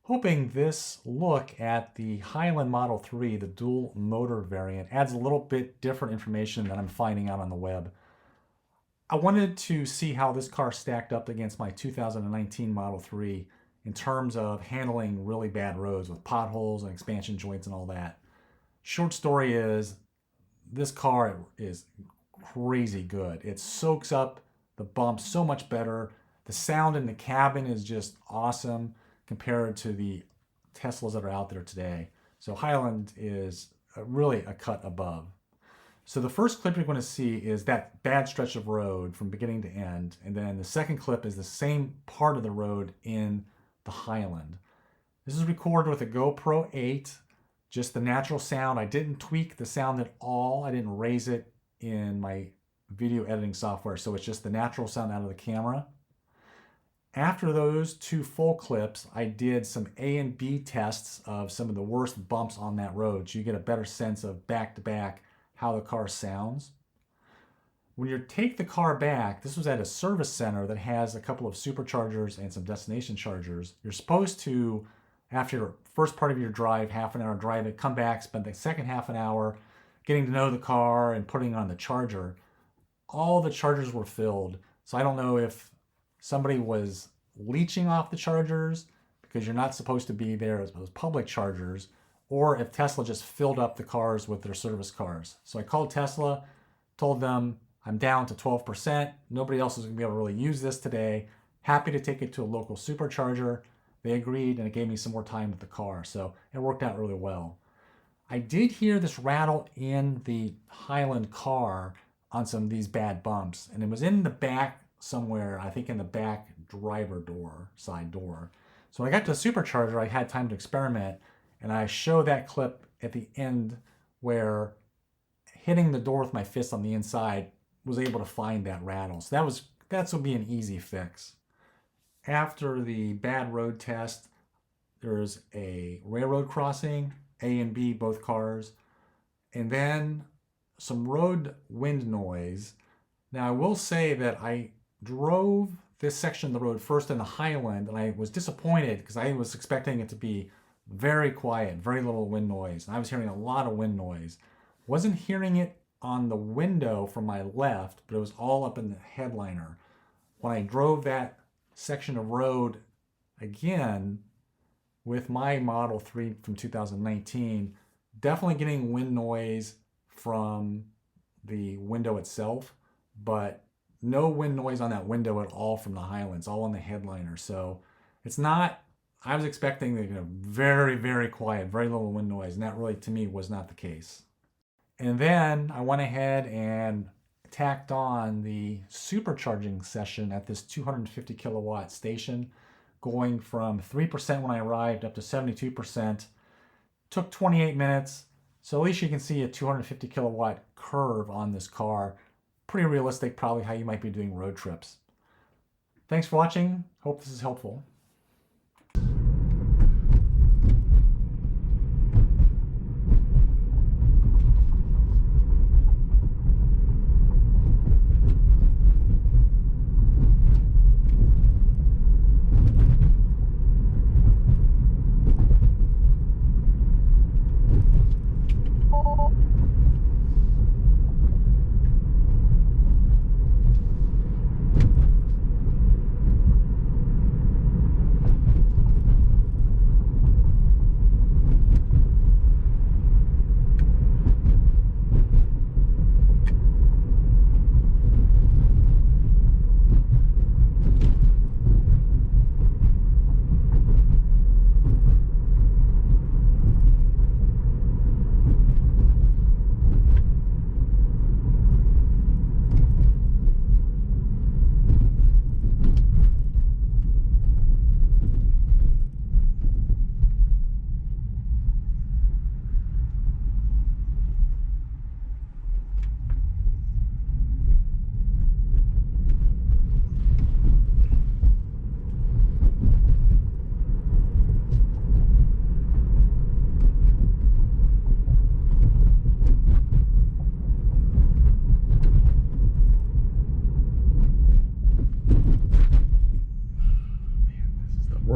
Hoping this look at the Highland Model 3, the dual motor variant, adds a little bit different information that I'm finding out on the web. I wanted to see how this car stacked up against my 2019 Model 3 in terms of handling really bad roads with potholes and expansion joints and all that. Short story is, this car is crazy good. It soaks up the bumps so much better. The sound in the cabin is just awesome compared to the Teslas that are out there today. So Highland is really a cut above. So the first clip you're going to see is that bad stretch of road from beginning to end. And then the second clip is the same part of the road in the Highland. This is recorded with a GoPro 8, just the natural sound. I didn't tweak the sound at all. I didn't raise it in my video editing software. So it's just the natural sound out of the camera. After those two full clips, I did some A and B tests of some of the worst bumps on that road, so you get a better sense of back-to-back how the car sounds. When you take the car back, this was at a service center that has a couple of superchargers and some destination chargers. You're supposed to, after your first part of your drive, half an hour drive, come back, spend the second half an hour getting to know the car and putting on the charger. All the chargers were filled, so I don't know if somebody was leeching off the chargers because you're not supposed to be there as public chargers, or if Tesla just filled up the cars with their service cars. So I called Tesla, told them I'm down to 12%. Nobody else is going to be able to really use this today. Happy to take it to a local supercharger. They agreed, and it gave me some more time with the car. So it worked out really well. I did hear this rattle in the Highland car on some of these bad bumps, and it was in the back somewhere, I think in the back driver door, side door. So when I got to the supercharger, I had time to experiment, and I show that clip at the end where hitting the door with my fist on the inside was able to find that rattle. So that would be an easy fix. After the bad road test, there's a railroad crossing, A and B, both cars, and then some road wind noise. Now I will say that I drove this section of the road first in the Highland, and I was disappointed because I was expecting it to be very quiet, very little wind noise. And I was hearing a lot of wind noise. Wasn't hearing it on the window from my left, but it was all up in the headliner. When I drove that section of road again with my Model 3 from 2019, definitely getting wind noise from the window itself, but no wind noise on that window at all from the Highlands, all on the headliner. So it's not, I was expecting very, very quiet, very little wind noise, and that really, to me, was not the case. And then I went ahead and tacked on the supercharging session at this 250 kilowatt station, going from 3% when I arrived up to 72%. Took 28 minutes. So at least you can see a 250 kilowatt curve on this car. Pretty realistic, probably how you might be doing road trips. Thanks for watching. Hope this is helpful.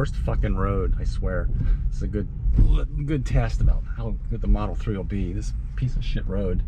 worst fucking road, I swear. This is a good test about how good the Model 3 will be. This piece of shit road.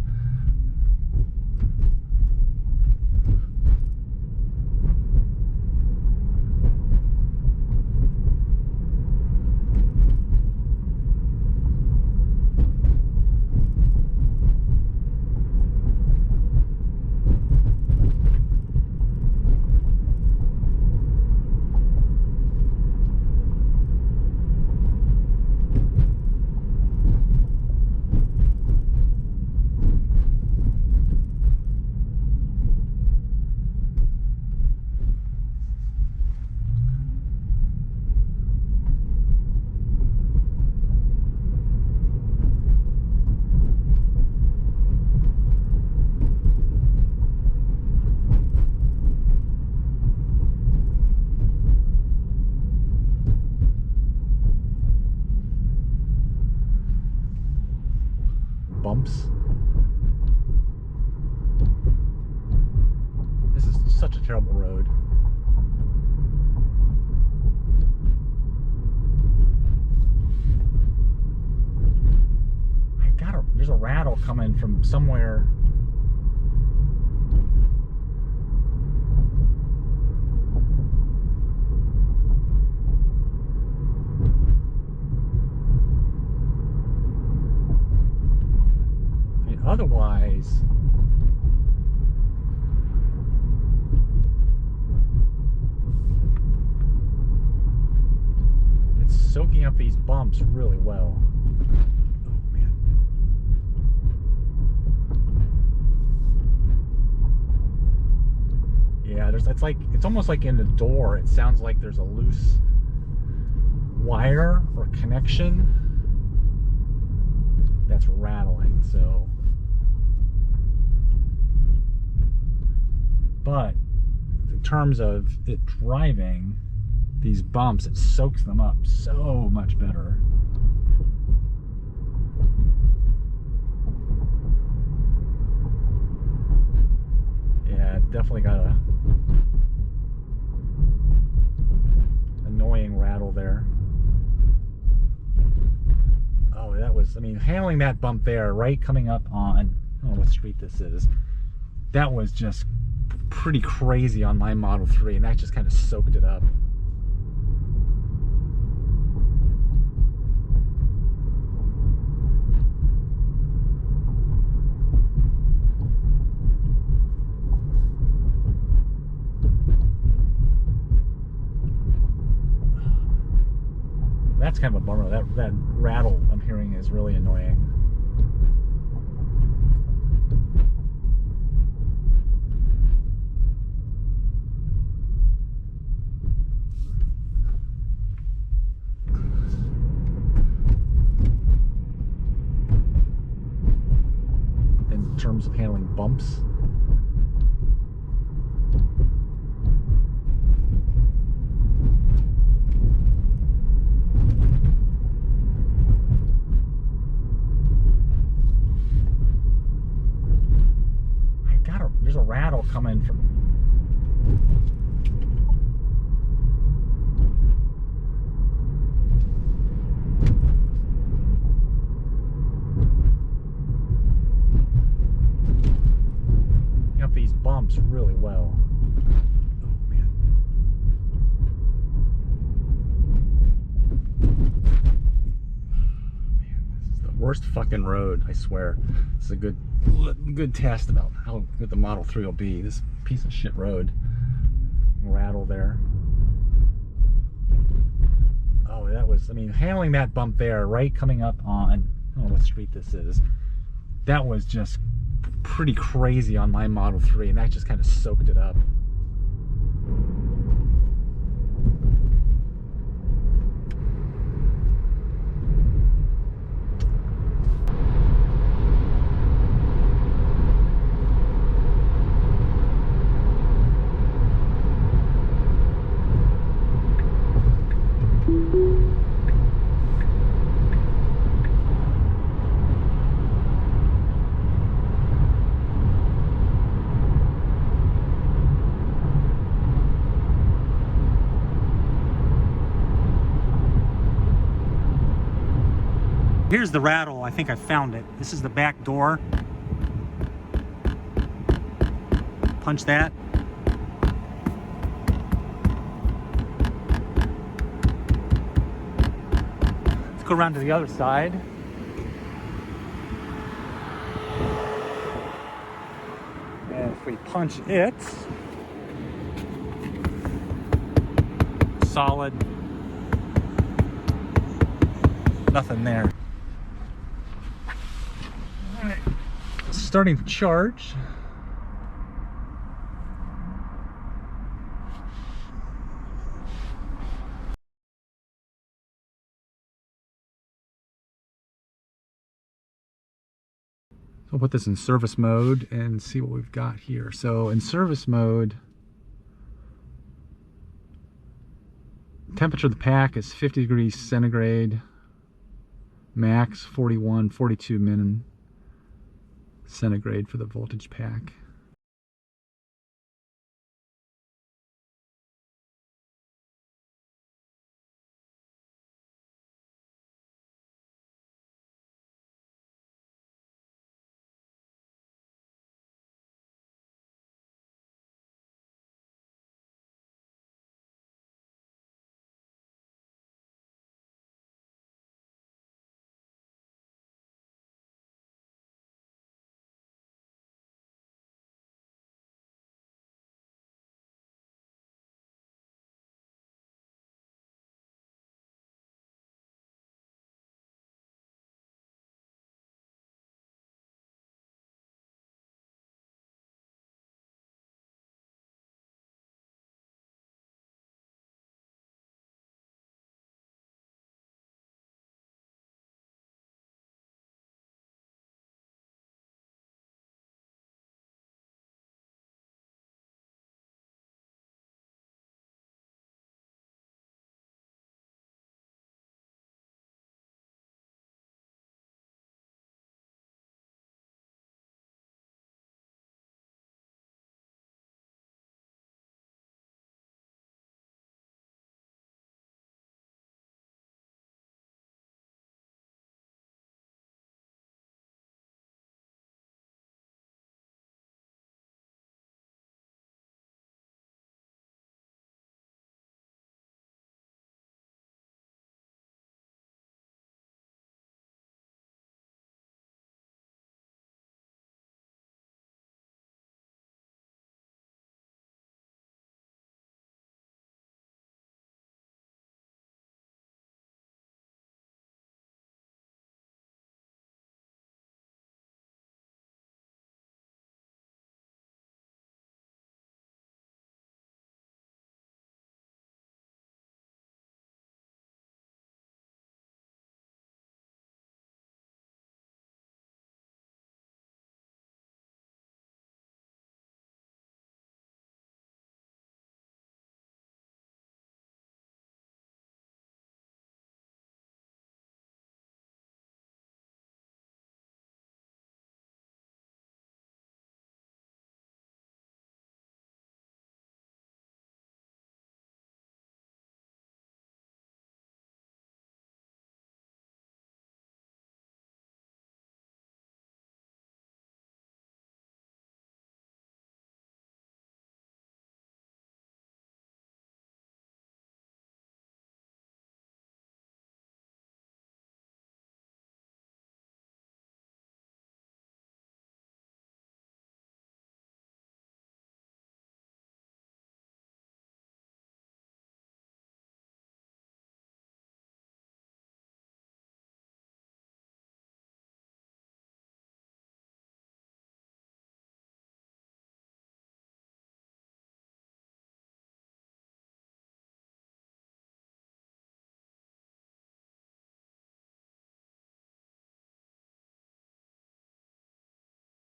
Bumps. This is such a terrible road. There's a rattle coming from somewhere. Otherwise, it's soaking up these bumps really well. Oh man. Yeah, it's almost like in the door, it sounds like there's a loose wire or connection that's rattling, so. But in terms of it driving, these bumps, it soaks them up so much better. Yeah, it's definitely got a annoying rattle there. Oh, that was, I mean, handling that bump there, right, coming up on, I don't know what street this is, that was just pretty crazy on my Model 3, and that just kind of soaked it up. That's kind of a bummer. That rattle I'm hearing is really annoying. In terms of handling bumps. There's a rattle coming from. Up these bumps really well. Oh man. This is the worst fucking road, I swear. This is a good test about how good the Model 3 will be. This piece of shit road. Rattle there. Oh, that was, I mean, handling that bump there, right, coming up on, I don't know what street this is, that was just pretty crazy on my Model 3, and that just kind of soaked it up. Here's the rattle. I think I found it. This is the back door. Punch that. Let's go around to the other side. And if we punch it, solid, nothing there. All right, starting to charge. I'll put this in service mode and see what we've got here. So in service mode, temperature of the pack is 50 degrees centigrade, max 41, 42 min centigrade for the voltage pack.